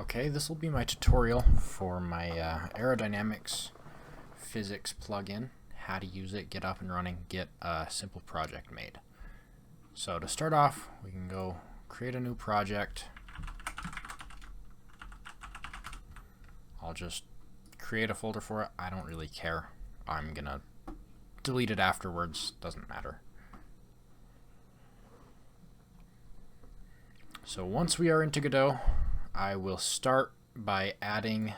Okay, this will be my tutorial for my Aerodynamics physics plugin, how to use it, get up and running, get a simple project made. So to start off, we can go create a new project. I'll just create a folder for it. I don't really care. I'm gonna delete it afterwards, doesn't matter. So once we are into Godot, I will start by adding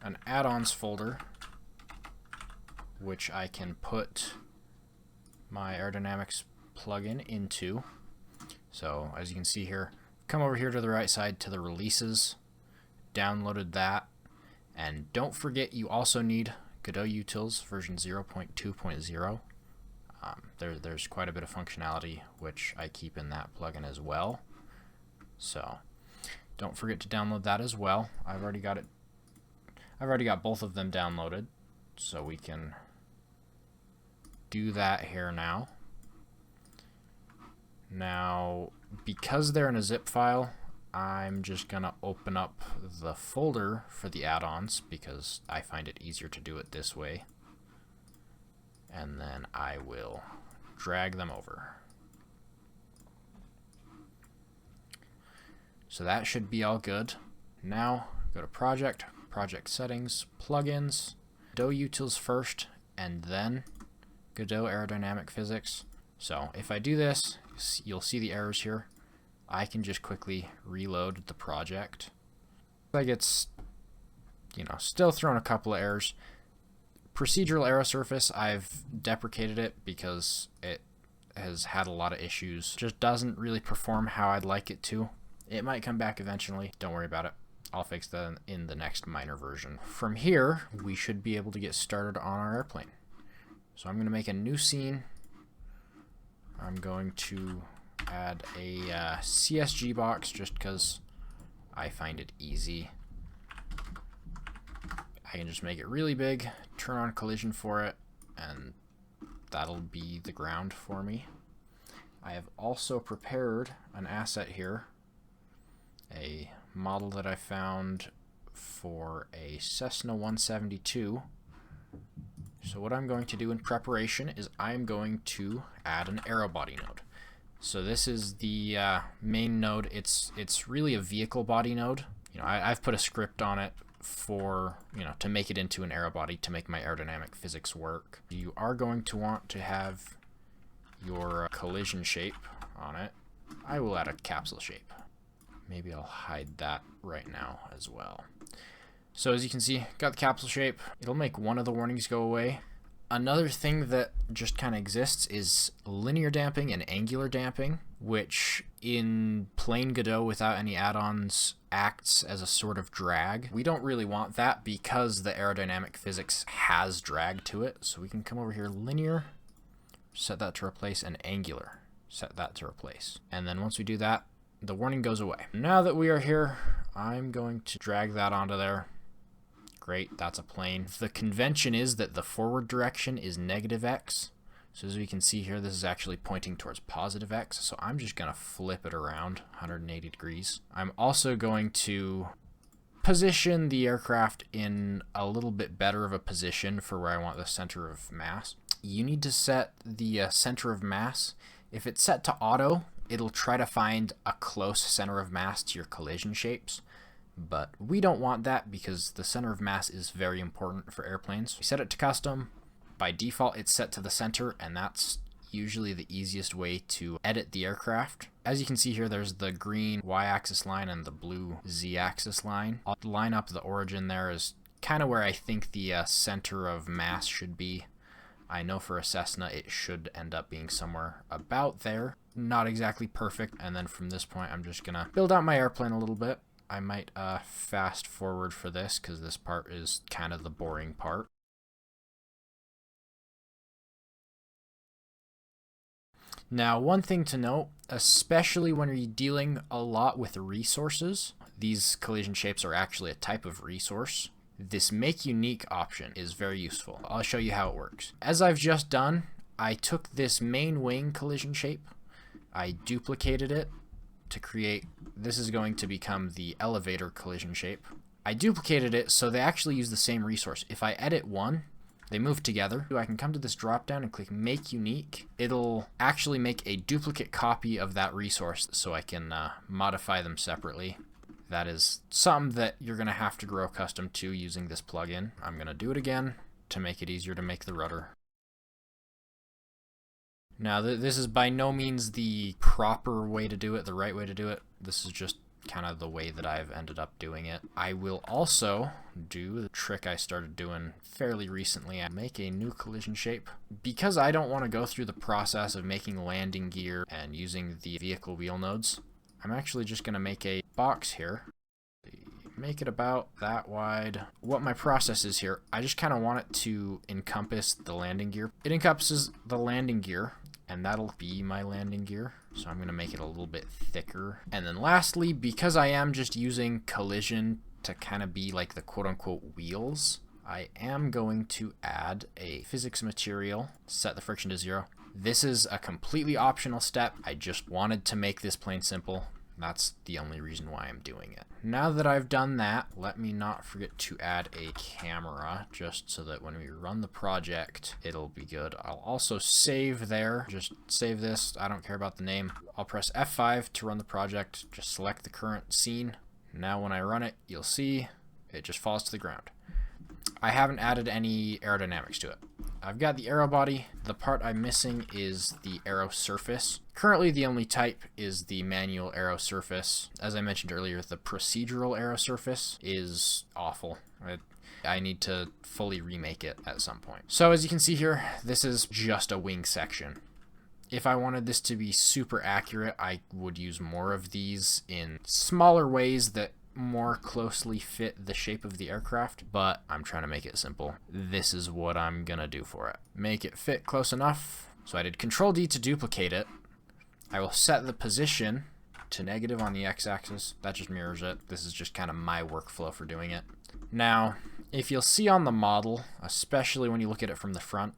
an add-ons folder, which I can put my Aerodynamics plugin into. So as you can see here, come over here to the right side to the releases, downloaded that, and don't forget you also need Godot Utils version 0.2.0. There's quite a bit of functionality which I keep in that plugin as well. So don't forget to download that as well. I've already got both of them downloaded, so we can do that here now. Now, because they're in a zip file, I'm just gonna open up the folder for the add-ons because I find it easier to do it this way. And then I will drag them over. So that should be all good. Now go to Project, Project Settings, Plugins, Godot Utils first, and then Godot Aerodynamic Physics. So if I do this, you'll see the errors here. I can just quickly reload the project. Like it's, still throwing a couple of errors. Procedural arrow surface, I've deprecated it because it has had a lot of issues. Just doesn't really perform how I'd like it to. It might come back eventually. Don't worry about it. I'll fix that in the next minor version. From here, we should be able to get started on our airplane. So I'm going to make a new scene. I'm going to add a CSG box just because I find it easy. I can just make it really big, turn on collision for it, and that'll be the ground for me. I have also prepared an asset here, a model that I found for a Cessna 172. So what I'm going to do in preparation is I'm going to add an aero body node. So this is the main node. It's really a vehicle body node. I've put a script on it for to make it into an aero body to make my aerodynamic physics work. You are going to want to have your collision shape on it. I will add a capsule shape. Maybe I'll hide that right now as well. So as you can see, got the capsule shape. It'll make one of the warnings go away. Another thing that just kind of exists is linear damping and angular damping, which in plain Godot without any add-ons acts as a sort of drag. We don't really want that because the aerodynamic physics has drag to it. So we can come over here, linear, set that to replace, and angular, set that to replace. And then once we do that, the warning goes away. Now that we are here, I'm going to drag that onto there. Great, that's a plane. The convention is that the forward direction is -x. So as we can see here, this is actually pointing towards +x. So I'm just going to flip it around 180 degrees. I'm also going to position the aircraft in a little bit better of a position for where I want the center of mass. You need to set the center of mass. If it's set to auto, it'll try to find a close center of mass to your collision shapes. But we don't want that because the center of mass is very important for airplanes. We set it to custom. By default, it's set to the center, and that's usually the easiest way to edit the aircraft. As you can see here, there's the green y-axis line and the blue z-axis line. I'll line up the origin there is kind of where I think the center of mass should be. I know for a Cessna it should end up being somewhere about there. Not exactly perfect. And then from this point, I'm just gonna build out my airplane a little bit. I might fast forward for this because this part is kind of the boring part. Now, one thing to note, especially when you're dealing a lot with resources, these collision shapes are actually a type of resource. This make unique option is very useful. I'll show you how it works. As I've just done, I took this main wing collision shape, I duplicated it, to create, this is going to become the elevator collision shape. I duplicated it so they actually use the same resource. If I edit one, they move together. I can come to this drop down and click Make Unique. It'll actually make a duplicate copy of that resource so I can modify them separately. That is something that you're going to have to grow accustomed to using this plugin. I'm going to do it again to make it easier to make the rudder. Now, this is by no means the proper way to do it, the right way to do it. This is just kind of the way that I've ended up doing it. I will also do the trick I started doing fairly recently. I make a new collision shape. Because I don't want to go through the process of making landing gear and using the vehicle wheel nodes, I'm actually just going to make a box here. Make it about that wide. What my process is here, I just kind of want it to encompass the landing gear. It encompasses the landing gear, and that'll be my landing gear. So I'm going to make it a little bit thicker. And then lastly, because I am just using collision to kind of be like the quote-unquote wheels, I am going to add a physics material, set the friction to 0. This is a completely optional step. I just wanted to make this plain simple. That's the only reason why I'm doing it. Now that I've done that, let me not forget to add a camera, just so that when we run the project, it'll be good. I'll also save there. Just save this. I don't care about the name. I'll press F5 to run the project. Just select the current scene. Now when I run it, you'll see it just falls to the ground. I haven't added any aerodynamics to it. I've got the aero body. The part I'm missing is the aero surface. Currently the only type is the manual aero surface. As I mentioned earlier, the procedural aero surface is awful. I need to fully remake it at some point. So as you can see here, this is just a wing section. If I wanted this to be super accurate, I would use more of these in smaller ways that more closely fit the shape of the aircraft, but I'm trying to make it simple. This is what I'm gonna do for it. Make it fit close enough. So I did Control D to duplicate it. I will set the position to negative on the x-axis. That just mirrors it. This is just kind of my workflow for doing it. Now, if you'll see on the model, especially when you look at it from the front,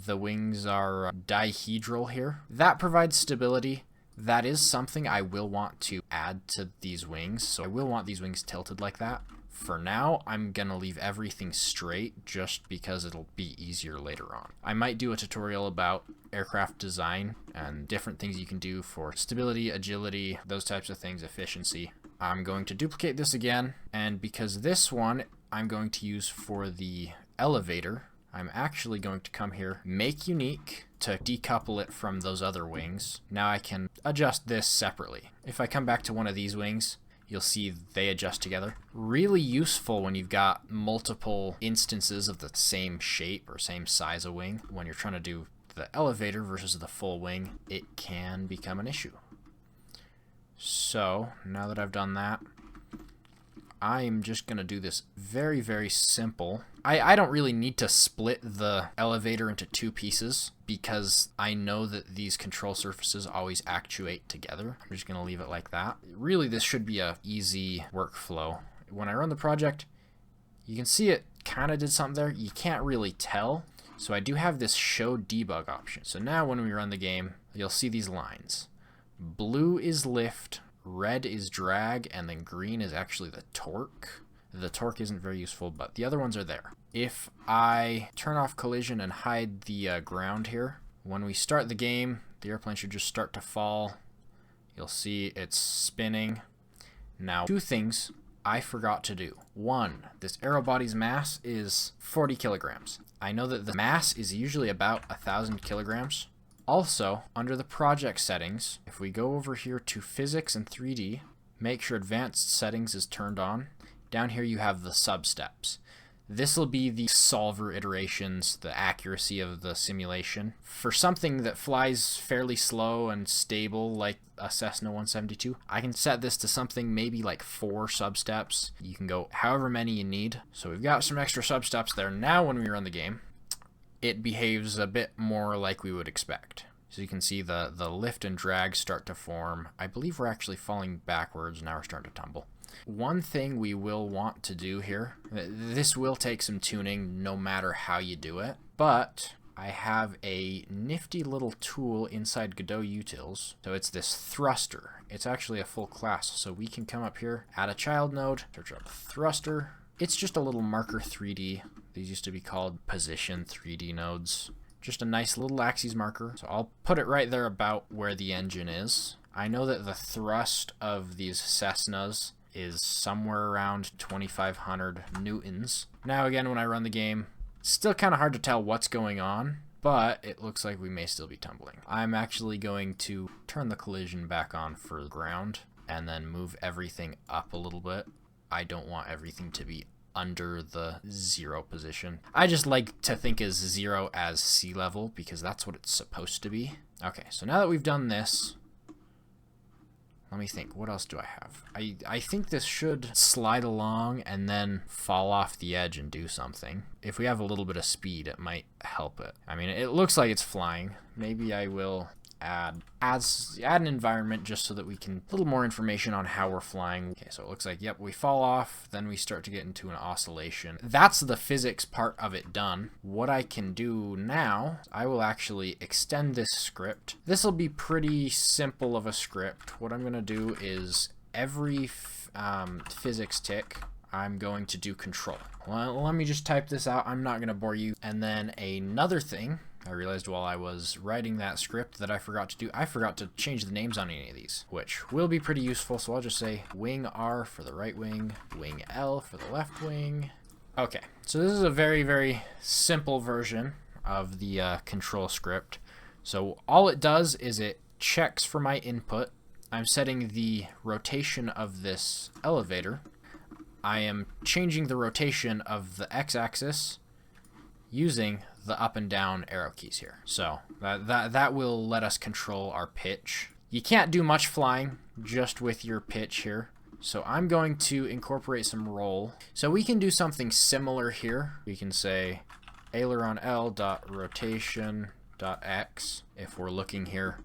the wings are dihedral here. That provides stability. That is something I will want to add to these wings, so I will want these wings tilted like that. For now, I'm gonna leave everything straight just because it'll be easier later on. I might do a tutorial about aircraft design and different things you can do for stability, agility, those types of things, efficiency. I'm going to duplicate this again, and because this one I'm going to use for the elevator, I'm actually going to come here, make unique to decouple it from those other wings. Now I can adjust this separately. If I come back to one of these wings, you'll see they adjust together. Really useful when you've got multiple instances of the same shape or same size of wing. When you're trying to do the elevator versus the full wing, it can become an issue. So now that I've done that, I'm just going to do this very, very simple. I don't really need to split the elevator into two pieces because I know that these control surfaces always actuate together. I'm just going to leave it like that. Really, this should be a easy workflow. When I run the project, you can see it kind of did something there. You can't really tell. So I do have this show debug option. So now when we run the game, you'll see these lines. Blue is lift, red is drag, and then green is actually the torque. The torque isn't very useful, but the other ones are there. If I turn off collision and hide the ground here, when we start the game, the airplane should just start to fall. You'll see it's spinning. Now, two things I forgot to do. One, this aero body's mass is 40 kilograms. I know that the mass is usually about 1,000 kilograms. Also, under the project settings, if we go over here to physics and 3D, make sure advanced settings is turned on. Down here you have the sub-steps. This will be the solver iterations, the accuracy of the simulation. For something that flies fairly slow and stable like a Cessna 172, I can set this to something maybe like 4 sub-steps. You can go however many you need. So we've got some extra sub-steps there. Now when we run the game, it behaves a bit more like we would expect. So you can see the lift and drag start to form. I believe we're actually falling backwards. Now we're starting to tumble. One thing we will want to do here, this will take some tuning no matter how you do it, but I have a nifty little tool inside Godot utils. So it's this thruster. It's actually a full class. So we can come up here, add a child node, search up thruster. It's just a little marker 3D. These used to be called position 3D nodes. Just a nice little axis marker. So I'll put it right there about where the engine is. I know that the thrust of these Cessnas is somewhere around 2,500 newtons. Now again, when I run the game, it's still kind of hard to tell what's going on, but it looks like we may still be tumbling. I'm actually going to turn the collision back on for the ground and then move everything up a little bit. I don't want everything to be under the 0 position. I just like to think as 0 as sea level because that's what it's supposed to be. Okay, so now that we've done this, let me think, what else do I have? I think this should slide along and then fall off the edge and do something. If we have a little bit of speed, it might help it. I mean, it looks like it's flying. Maybe I will add an environment just so that we can a little more information on how we're flying. Okay, so it looks like, yep, we fall off, then we start to get into an oscillation. That's the physics part of it done. What I can do now, I will actually extend this script. This will be pretty simple of a script. What I'm going to do is every physics tick, I'm going to do control. Well, let me just type this out. I'm not going to bore you. And then another thing, I realized while I was writing that script that I forgot to do, I forgot to change the names on any of these, which will be pretty useful. So I'll just say wing R for the right wing, wing L for the left wing. Okay, so this is a very, very simple version of the control script. So all it does is it checks for my input. I'm setting the rotation of this elevator. I am changing the rotation of the x-axis using the up and down arrow keys here. So that will let us control our pitch. You can't do much flying just with your pitch here. So I'm going to incorporate some roll. So we can do something similar here. We can say aileron L dot rotation dot X. If we're looking here,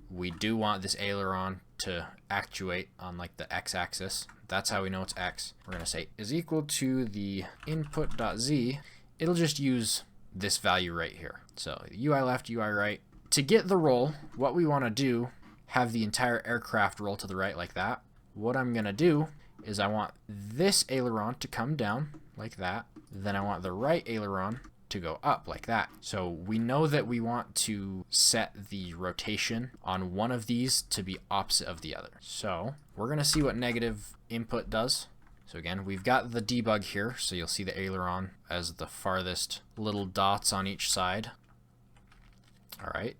we do want this aileron to actuate on like the x-axis. That's how we know it's X. We're going to say is equal to the input.z. It'll just use this value right here. So UI left, UI right. To get the roll, what we want to do, have the entire aircraft roll to the right like that. What I'm going to do is I want this aileron to come down like that. Then I want the right aileron to go up like that. So we know that we want to set the rotation on one of these to be opposite of the other. So we're going to see what negative input does. So again, we've got the debug here, so you'll see the aileron as the farthest little dots on each side. All right,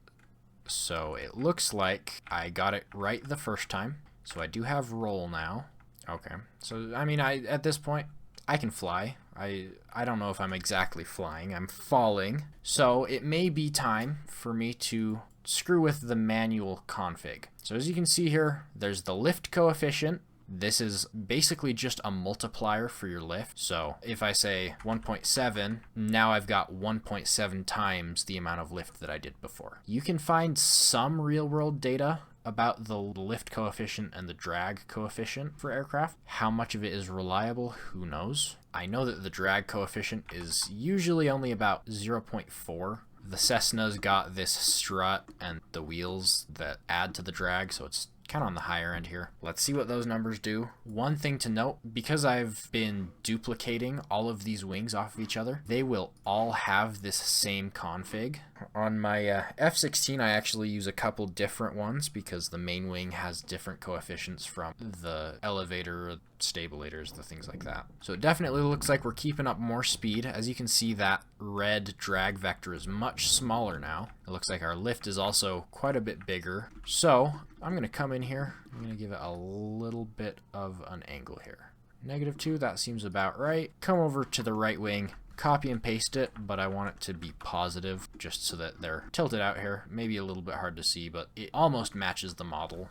so it looks like I got it right the first time. So I do have roll now. Okay, so I mean, at this point, I can fly. I don't know if I'm exactly flying, I'm falling. So it may be time for me to screw with the manual config. So as you can see here, there's the lift coefficient. This is basically just a multiplier for your lift. So if I say 1.7, now I've got 1.7 times the amount of lift that I did before. You can find some real world data about the lift coefficient and the drag coefficient for aircraft. How much of it is reliable, who knows? I know that the drag coefficient is usually only about 0.4. The Cessna's got this strut and the wheels that add to the drag, so it's kind of on the higher end here. Let's see what those numbers do. One thing to note, because I've been duplicating all of these wings off of each other, they will all have this same config. On my F-16, I actually use a couple different ones because the main wing has different coefficients from the elevator, stabilators, the things like that. So it definitely looks like we're keeping up more speed. As you can see, that red drag vector is much smaller now. It looks like our lift is also quite a bit bigger. So I'm going to come in here. I'm going to give it a little bit of an angle here. -2, that seems about right. Come over to the right wing, copy and paste it, but I want it to be positive just so that they're tilted out here. Maybe a little bit hard to see, but it almost matches the model.